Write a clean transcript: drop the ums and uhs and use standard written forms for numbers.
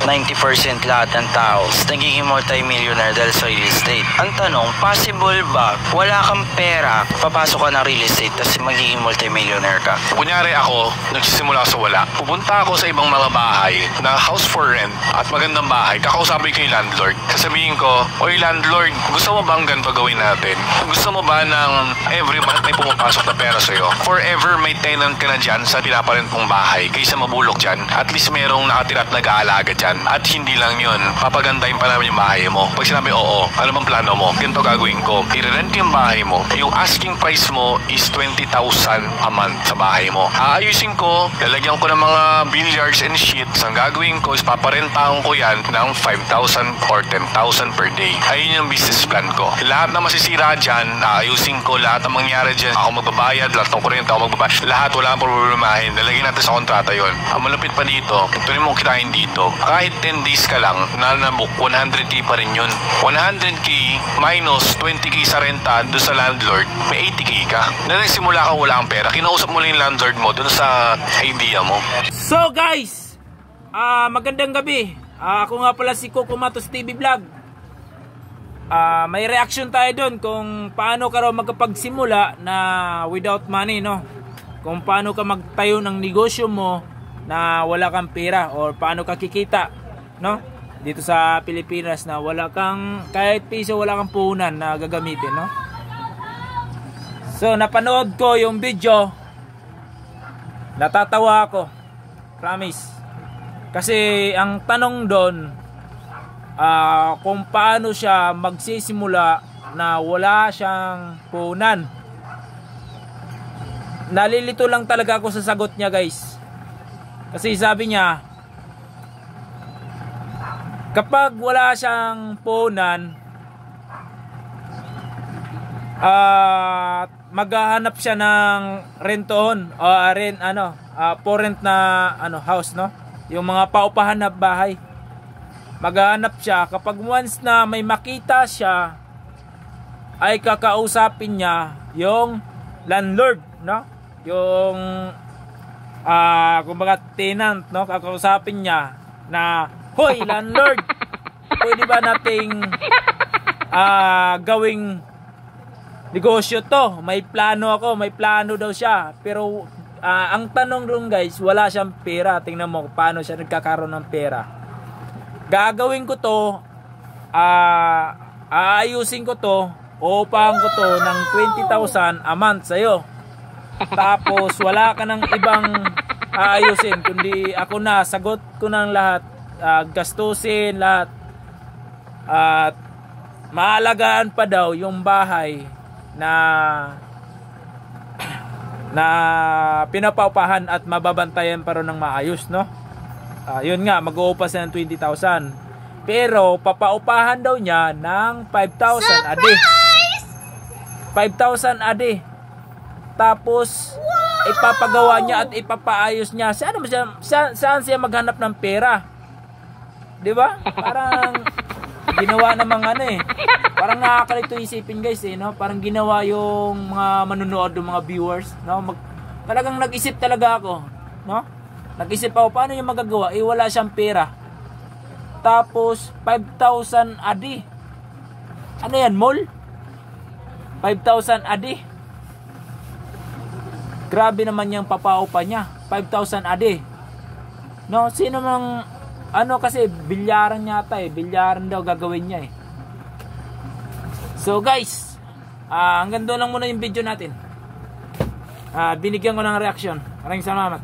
90% lahat ng tao nagiging multi-millionaire dahil sa real estate. Ang tanong, possible ba wala kang pera, papasok ka ng real estate tapos magiging multi-millionaire ka? Kunyari ako, nagsisimula sa wala. Pupunta ako sa ibang mga bahay na house for rent at magandang bahay. Kakausapin ko yung landlord. Sasabihin ko, oy landlord, gusto mo bang ganito gawin natin? Gusto mo ba ng every month may pumapasok na pera sa'yo? Forever may tenant ka na dyan sa pinaparent mong bahay kaysa mabulok dyan. At least merong nakatira at nag-aalaga dyan. At hindi lang yun, papagandahin pa namin yung bahay mo. Pag sinabi, oo, ano bang plano mo? Ganito gagawin ko. I-rent yung bahay mo. Yung asking price mo is 20,000 a month sa bahay mo. Aayusin ko, lalagyan ko ng mga billiards and sheets. Ang gagawin ko is paparentahan ko yan ng 5,000 or 10,000 per day. Ayun yung business plan ko. Lahat na masisira dyan, aayusin ko. Lahat ng mangyari dyan, ako magbabayad. Lahat ng kuryente ako magbabayad. Lahat wala ang problemahin. Lalagyan natin sa kontrata yon. Ang malapit pa dito, tuloy mo kitain dito. Kahit 10 days ka lang, nanabook, 100k pa rin yun. 100k minus 20k sa renta doon sa landlord, may 80k ka. Na nagsimula ka wala kang pera, kinausap mo lang yung landlord mo doon sa idea mo. So guys, magandang gabi. Ako nga pala si Coco Matos TV Vlog. May reaction tayo doon kung paano ka raw magkapagsimula na without money, no? Kung paano ka magtayo ng negosyo mo na wala kang pera, or paano ka kikita, no? Dito sa Pilipinas na wala kang kahit piso, wala kang puhunan na gagamitin, no? So napanood ko yung video, natatawa ako, promise. Kasi ang tanong doon, kung paano siya magsisimula na wala siyang puhunan. Nalilito lang talaga ako sa sagot niya, guys. Kasi sabi niya, kapag wala siyang puhunan, maghahanap siya ng rentohon o for rent na house, no? Yung mga paupahan na bahay. Maghahanap siya. Kapag once na may makita siya, ay kakausapin niya yung landlord, no? Yung kumbaga tenant, no? Kakausapin niya na, hoy landlord, pwede ba nating gawing negosyo to? May plano ako, may plano daw siya. Pero ang tanong dun, guys, wala siyang pera. Tingnan mo paano siya nagkakaroon ng pera. Gagawin ko to, aayusin ko to, uupahan ko to ng 20,000 a month sa'yo. Tapos wala ka ng ibang aayusin, kundi ako na, sagot ko ng lahat, gastusin lahat. At maalagaan pa daw yung bahay na pinapaupahan at mababantayan pa rin ng maayos, no? Yun nga, mag-uupa siya ng 20,000. Pero papaupahan daw niya ng 5,000 a day. 5,000 a day. Tapos ipapagawa niya at ipapaayos niya. Saan siya maghanap ng pera? 'Di ba? Parang ginawa namang parang nakakalito isipin, guys, no? Parang ginawa yung mga manonood, yung mga viewers, no? Talagang nag-isip talaga ako, no? Nag-isip ako, paano yung magagawa? Wala siyang pera. Tapos 5,000 a day. Ano yan, mall? 5,000 a day. Grabe naman yung papaupa niya. 5,000 a day. No, sino mang kasi bilyaran yata bilyaran daw gagawin niya So guys, hanggang doon lang muna yung video natin. Binigyan ko ng reaction. Maraming salamat.